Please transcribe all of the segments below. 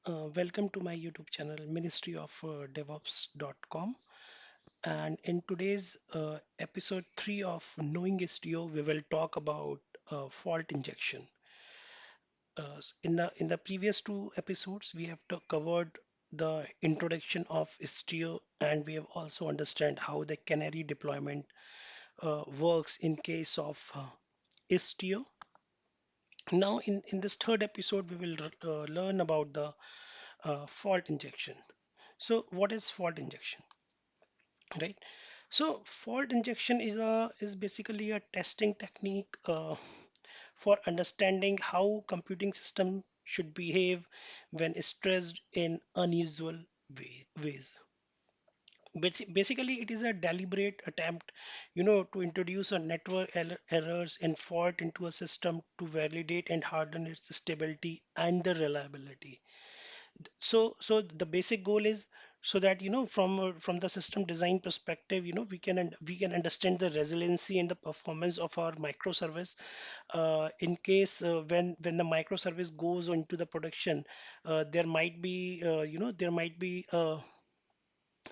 Welcome to my YouTube channel, Ministry of DevOps.com. And in today's episode 3 of Knowing Istio, we will talk about fault injection. In the previous two episodes, we have covered the introduction of Istio, and we have also understand how the canary deployment works in case of Istio. Now, in this third episode, we will learn about the fault injection. So, what is fault injection, right? So, fault injection is basically a testing technique for understanding how computing system should behave when stressed in unusual ways. Basically, it is a deliberate attempt, to introduce a network errors and fault into a system to validate and harden its stability and the reliability. So the basic goal is so that from the system design perspective, we can understand the resiliency and the performance of our microservice in case when the microservice goes into the production. There might be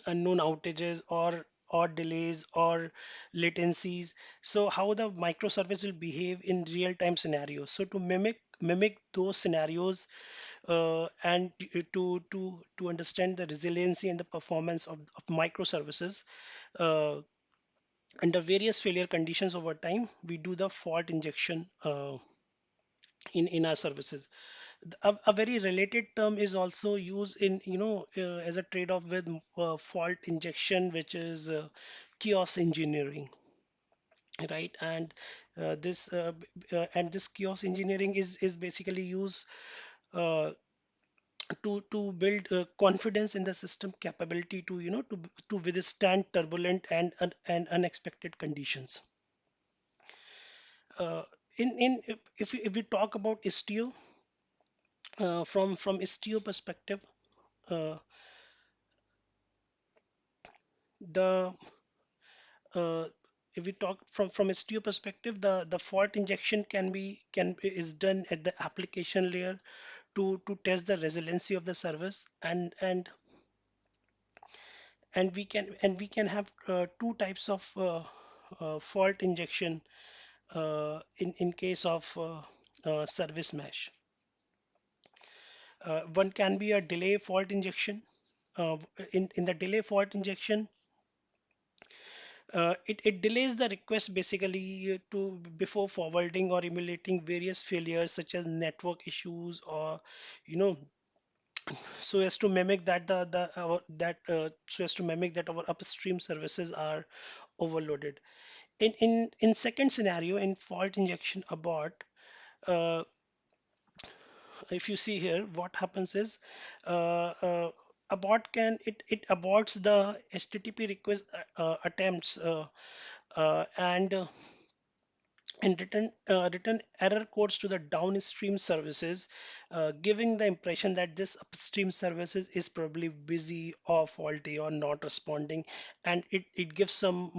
unknown outages or delays or latencies. So how the microservice will behave in real time scenarios, so to mimic those scenarios, and to understand the resiliency and the performance of microservices uh, under various failure conditions over time, we do the fault injection in our services. A very related term is also used in as a trade-off with fault injection, which is chaos engineering, right? And this chaos engineering is basically used uh, to build confidence in the system capability to to withstand turbulent and unexpected conditions. uh, in if we talk about Istio, from Istio perspective, uh, the uh, if we talk from Istio perspective, the fault injection can be is done at the application layer to test the resiliency of the service, and we can have two types of fault injection in case of service mesh. One can be a delay fault injection. In the delay fault injection, it delays the request basically to before forwarding or emulating various failures such as network issues, or you know so as to mimic that the our, that so as to mimic that our upstream services are overloaded. In second scenario, in fault injection abort, uh, if you see here, what happens is abort it aborts the HTTP request attempts, and return error codes to the downstream services, giving the impression that this upstream services is probably busy or faulty or not responding, and it gives some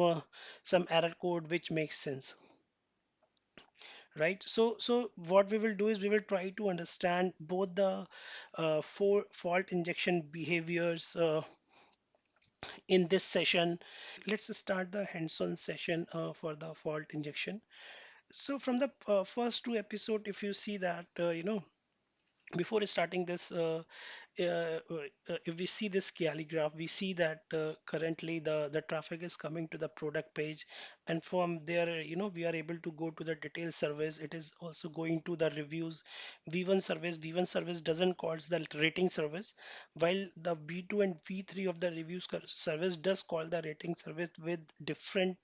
error code which makes sense, right? So what we will do is we will try to understand both the four fault injection behaviors in this session. Let's start the hands-on session for the fault injection. So from the first two episode, if you see that, before starting this, if we see this calligraph, we see that currently the traffic is coming to the product page, and from there, we are able to go to the detail service. It is also going to the reviews V1 service doesn't call the rating service, while the V2 and V3 of the reviews service does call the rating service with different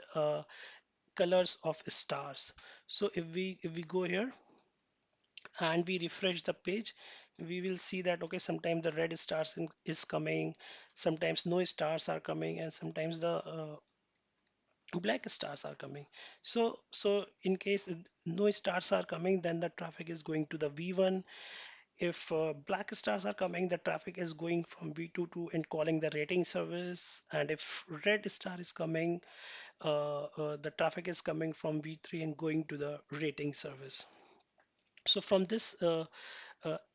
colors of stars. So if we go here and we refresh the page, we will see that okay, sometimes the red stars is coming, sometimes no stars are coming, and sometimes the black stars are coming. So in case no stars are coming, then the traffic is going to the V1. If black stars are coming, the traffic is going from V2 to and calling the rating service. And if red star is coming, the traffic is coming from V3 and going to the rating service. So from this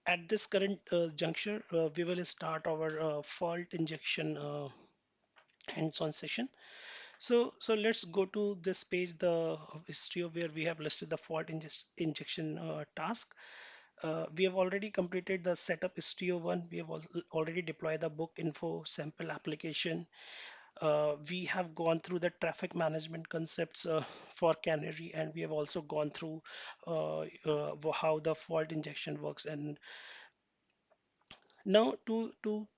At this current juncture, we will start our fault injection hands-on session. So let's go to this page, the Istio, where we have listed the fault injection task. We have already completed the setup Istio one. We have already deployed the book info sample application. We have gone through the traffic management concepts for Canary, and we have also gone through how the fault injection works. And now to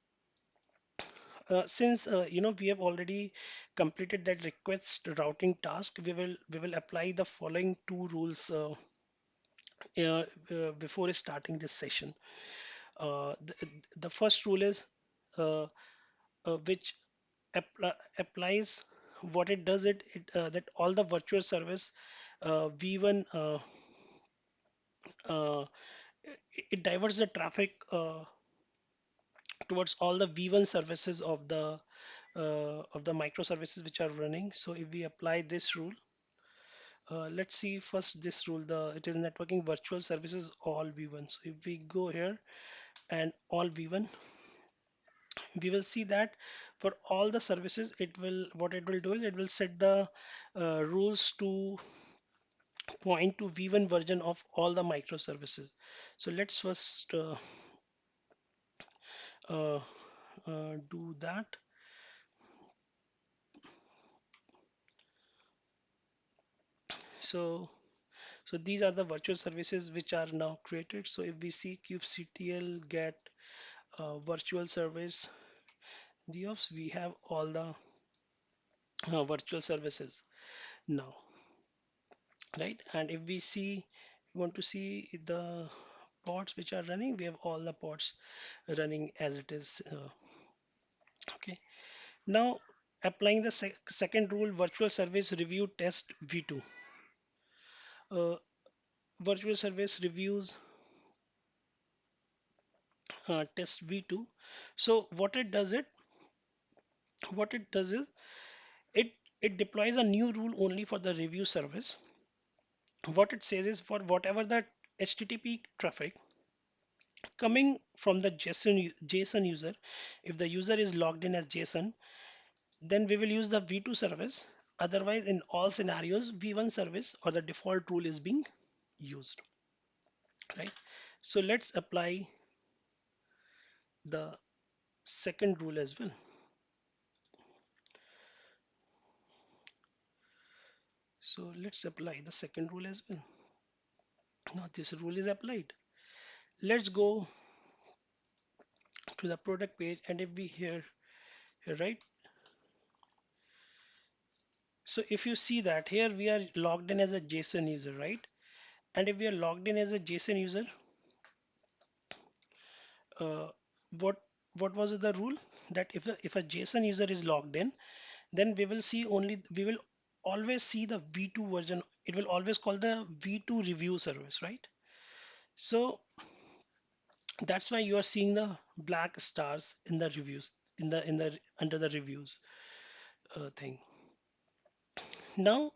since we have already completed that request routing task, we will apply the following two rules before starting this session. The first rule is uh, which applies what it does that all the virtual service V1 uh, it diverts the traffic towards all the V1 services of the microservices which are running. So if we apply this rule, let's see first this rule, the it is networking virtual services all V1. So if we go here and all V1, we will see that for all the services, what it will do is it will set the rules to point to V1 version of all the microservices. So let's first uh, do that. So these are the virtual services which are now created. So if we see kubectl get virtual service deops, we have all the virtual services now, right? And if we see, we want to see the pods which are running, we have all the pods running as it is. Okay. Now applying the second rule, virtual service review test v2. Uh, Virtual service reviews test v2. So what it does is it deploys a new rule only for the review service. What it says is for whatever the HTTP traffic coming from the JSON user, if the user is logged in as JSON, then we will use the v2 service. Otherwise, in all scenarios, v1 service or the default rule is being used, right? So let's apply the second rule as well. So let's apply the second rule as well. Now this rule is applied. Let's go to the product page, and if we here, right? So if you see that here we are logged in as a JSON user, right? And if we are logged in as a JSON user, uh, what what was the rule? That if a JSON user is logged in, then we will always see the v2 version. It will always call the v2 review service, right? So that's why you are seeing the black stars in the reviews, in the under the reviews thing. Now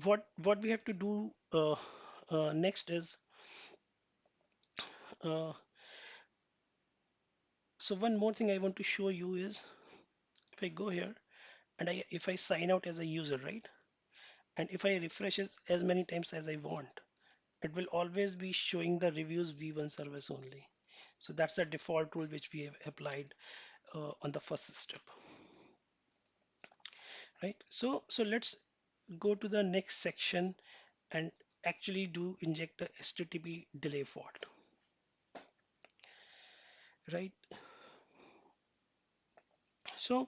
what we have to do next is uh, so one more thing I want to show you is if I go here and if I sign out as a user, right? And if I refresh it as many times as I want, it will always be showing the reviews v1 service only. So that's the default rule which we have applied on the first step, right? So let's go to the next section and actually do inject the HTTP delay fault, right? So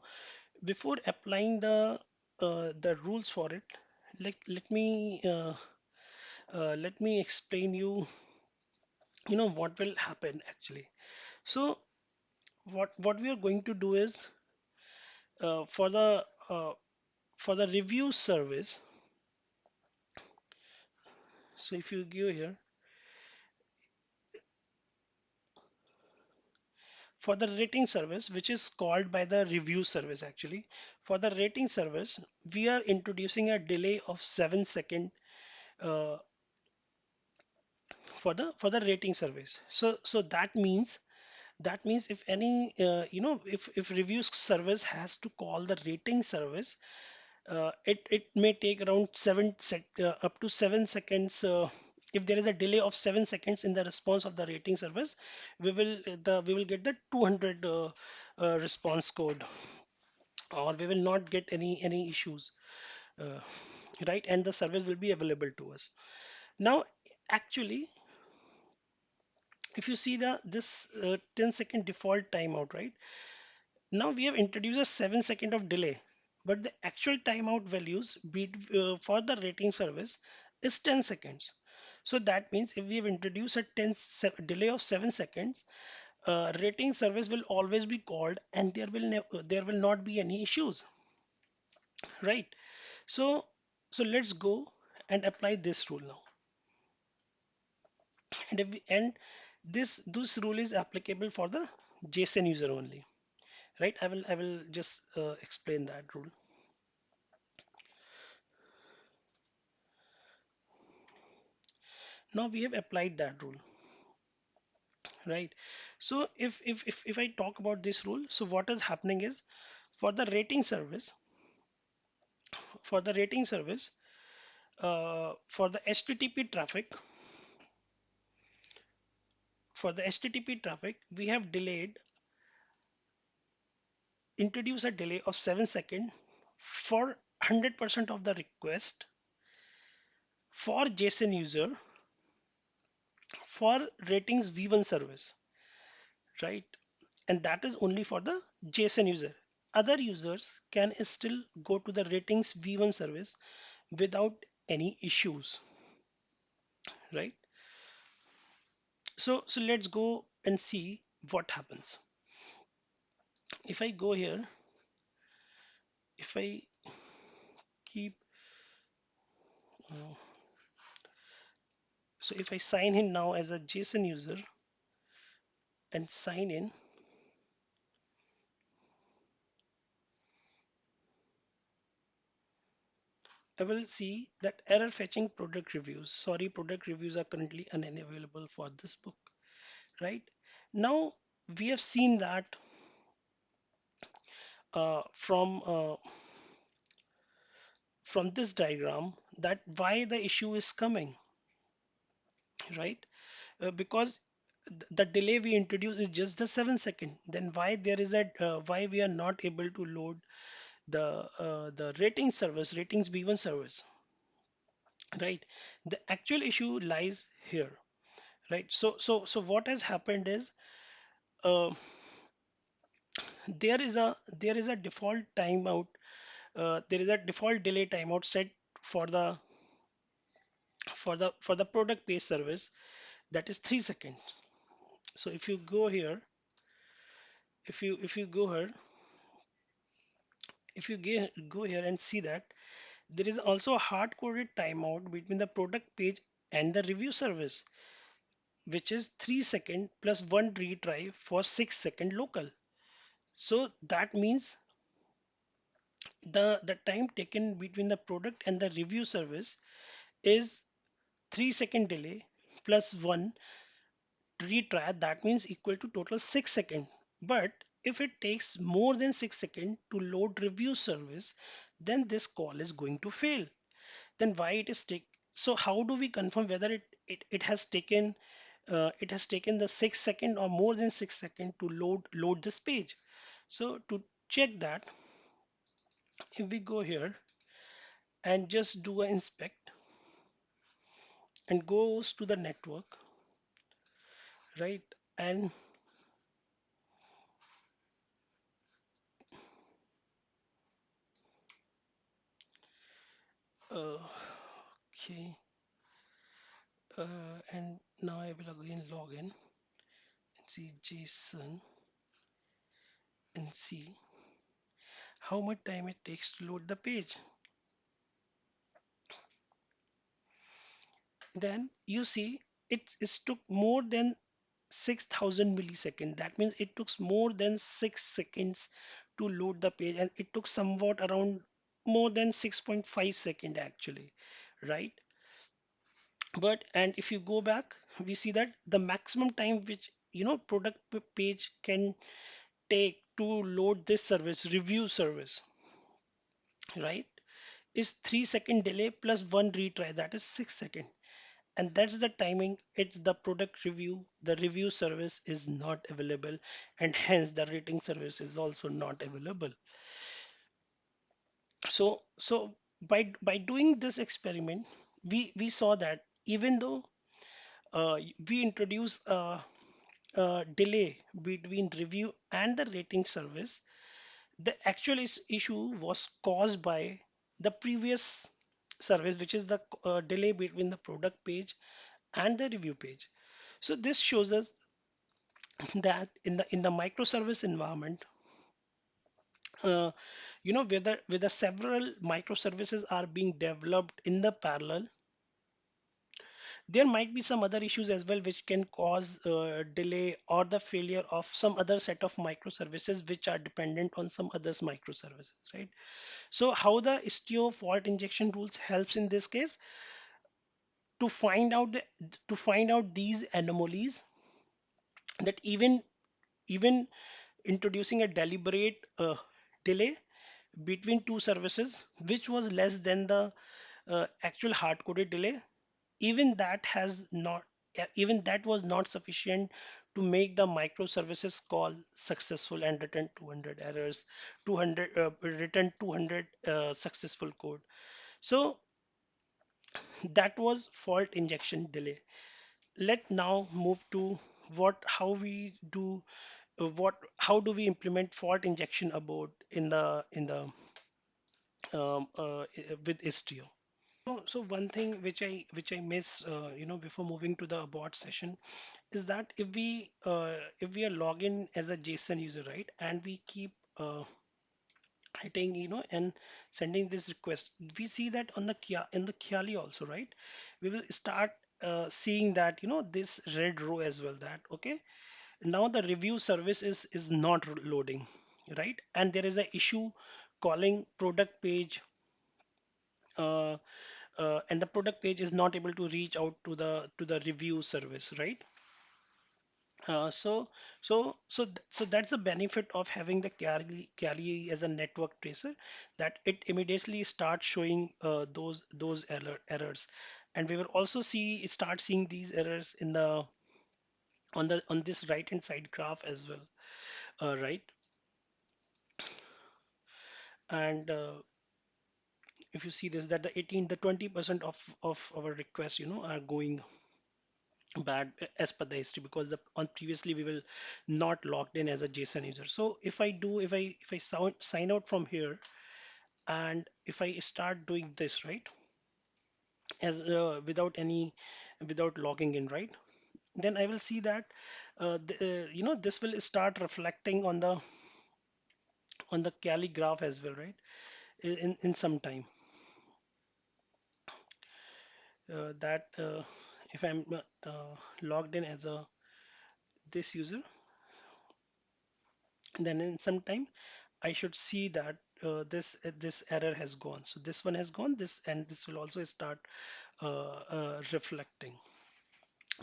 before applying the rules for it, let me explain you what will happen actually. So what we are going to do is uh, for the uh, for the review service. So if you go here for the rating service, which is called by the review service, actually for the rating service, we are introducing a delay of 7 second uh, for the rating service. So that means if any if reviews service has to call the rating service, it may take around up to 7 seconds. If there is a delay of 7 seconds in the response of the rating service, we will get the 200 response code, or we will not get any issues, uh, right? And the service will be available to us. Now, actually, if you see the this 10-second default timeout, right? Now we have introduced a 7 second of delay, but the actual timeout values for the rating service is 10 seconds. So that means if we have introduced a delay of 7 seconds, rating service will always be called, and there will not be any issues, right? So let's go and apply this rule now. And this rule is applicable for the JSON user only, right? I will just explain that rule. Now we have applied that rule, right? So if I talk about this rule, so what is happening is, for the rating service, for the rating service, for the HTTP traffic, we have introduce a delay of 7 seconds for 100% of the request for JSON user for ratings V1 service, right? And that is only for the JSON user. Other users can still go to the ratings V1 service without any issues, right? So let's go and see what happens. If I go here, if I keep uh, so if I sign in now as a JSON user and sign in, I will see that error fetching product reviews. Sorry, product reviews are currently unavailable for this book, right? Now we have seen that from this diagram, that why the issue is coming, right? Because the delay we introduce is just the 7 second. Then why there is a why we are not able to load the rating service, ratings V1 service, right? The actual issue lies here, right? So what has happened is, uh, there is a default timeout, there is a default delay timeout set for the product page service, that is 3 seconds. So if you go here, if you go here, go here and see that there is also a hard-coded timeout between the product page and the review service, which is 3 second plus one retry for 6 second local. So that means the time taken between the product and the review service is 3 second delay plus one retry, that means equal to total 6 second. But if it takes more than 6 second to load review service, then this call is going to fail. Then why it is take so how do we confirm whether it has taken the 6 second or more than 6 second to load this page? So to check that, if we go here and just do a inspect and goes to the network, right? And uh, okay, and now I will again log in and see JSON and see how much time it takes to load the page. Then you see it took more than 6,000 milliseconds. That means it took more than 6 seconds to load the page, and it took somewhat around more than 6.5 seconds actually, right? But and if you go back, we see that the maximum time which product page can take to load this service, review service, right, is 3-second delay plus one retry, that is 6 seconds. And that's the timing. It's the product review, the review service is not available, and hence the rating service is also not available. So by doing this experiment, we saw that even though we introduce a delay between review and the rating service, the actual issue was caused by the previous service, which is the delay between the product page and the review page. So this shows us that in the microservice environment, uh, whether several microservices are being developed in the parallel, there might be some other issues as well which can cause delay or the failure of some other set of microservices which are dependent on some others microservices, right? So how the Istio fault injection rules helps in this case to find out these anomalies, that even introducing a deliberate delay between two services which was less than the actual hard-coded delay, even that has not even that was not sufficient to make the microservices call successful and return 200 errors, 200 return 200 successful code. So that was fault injection delay. Let now move to what how we do what how do we implement fault injection abort in the with Istio. So one thing which I miss, before moving to the abort session, is that if we are login as a JSON user, right, and we keep hitting, and sending this request, we see that on the in the Kiali also, right, we will start seeing that this red row as well, that okay, now the review service is not loading, right, and there is a issue calling product page, uh, and the product page is not able to reach out to the review service, right? So that's the benefit of having the Kali as a network tracer, that it immediately starts showing those errors, and we will also start seeing these errors in the on this right hand side graph as well, right? And if you see this, that the 20% of our requests are going bad as per the history, because on previously we will not logged in as a JSON user. So if I sign out from here, and if I start doing this, right, as without logging in, right, then I will see that this will start reflecting on the Kali graph as well, right, in some time, that if I'm logged in as a this user, then in some time I should see that this error has gone. So this one has gone, this and this will also start reflecting,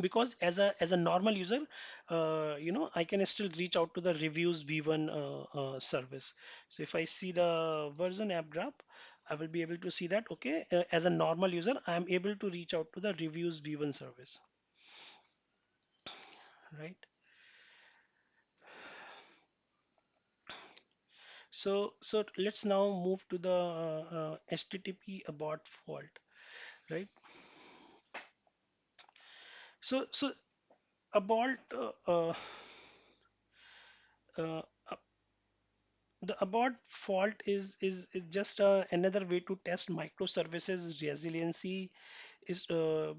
because as a normal user, I can still reach out to the reviews v1 service. So if I see the version app graph, I will be able to see that okay, as a normal user I am able to reach out to the reviews v1 service, right? So let's now move to the HTTP abort fault, right? So abort uh, uh, the abort fault is just another way to test microservices resiliency, is uh,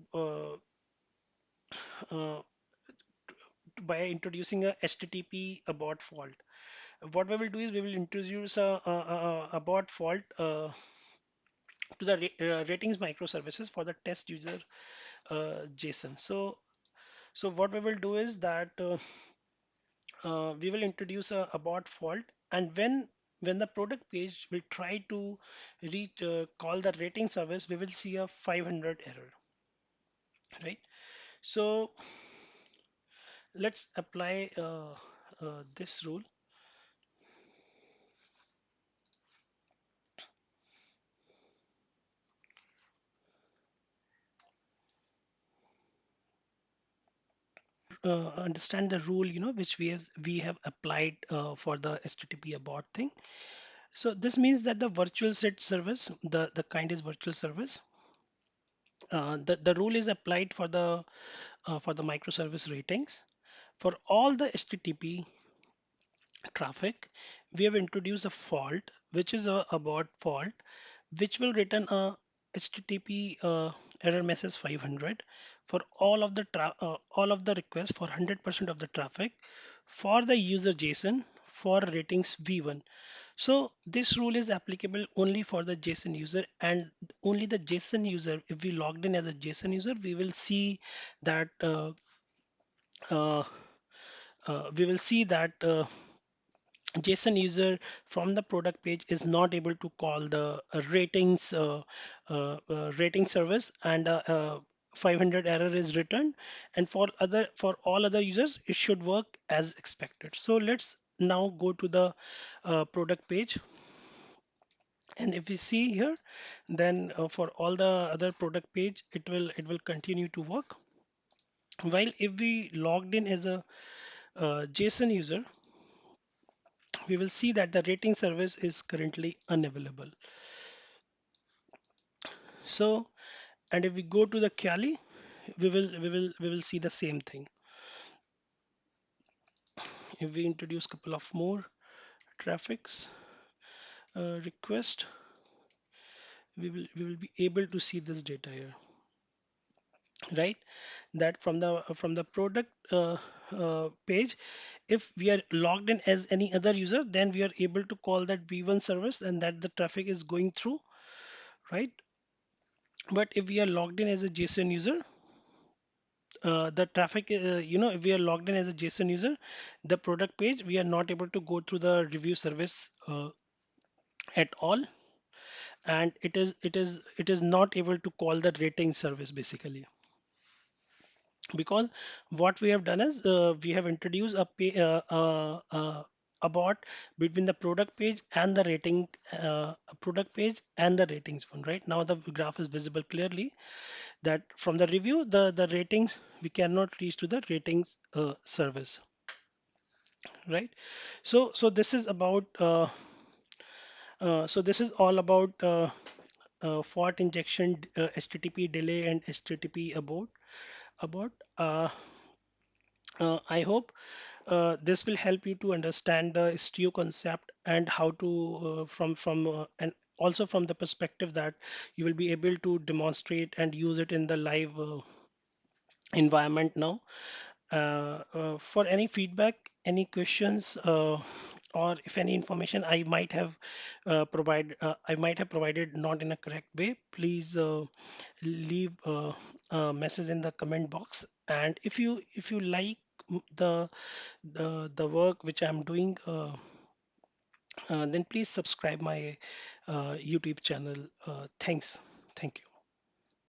by introducing a HTTP abort fault. What we will do is we will introduce a abort fault to the ratings microservices for the test user JSON. So what we will do is that we will introduce a abort fault, and when the product page will try to reach call the rating service, we will see a 500 error, right? So let's apply this rule. Understand the rule, which we have applied for the HTTP abort thing. So this means that the virtual set service, the kind is virtual service. The rule is applied for the microservice ratings. For all the HTTP traffic, we have introduced a fault, which is a abort fault, which will return a HTTP error message 500 for all of the requests for 100% of the traffic for the user JSON for ratings V1. So this rule is applicable only for the JSON user, and only the JSON user. If we logged in as a JSON user, uh, we will see that JSON user from the product page is not able to call the rating service, and 500 error is returned. And for all other users, it should work as expected. So let's now go to the product page, and if we see here, then for all the other product page, it will continue to work. While if we logged in as a JSON user, we will see that the rating service is currently unavailable. So, and if we go to the Kali, we will see the same thing. If we introduce couple of more traffics request, we will be able to see this data here, right? That from the product page, if we are logged in as any other user, then we are able to call that V1 service, and that the traffic is going through, right? But if we are logged in as a JSON user, the traffic, if we are logged in as a JSON user, the product page, we are not able to go through the review service at all, and it is not able to call the rating service basically, because what we have done is we have introduced a bot between the product page and the rating product page and the ratings one. Right now the graph is visible clearly that from the review, the ratings, we cannot reach to the ratings service, right? So this is about so this is all about fault injection, HTTP delay, and HTTP abort. I hope this will help you to understand the Istio concept, and how to from and also from the perspective that you will be able to demonstrate and use it in the live environment now. For any feedback, any questions, or if any information I might have provided not in a correct way, please leave a message in the comment box. And if you like the work which I'm doing, then please subscribe my YouTube channel. Thanks. Thank you.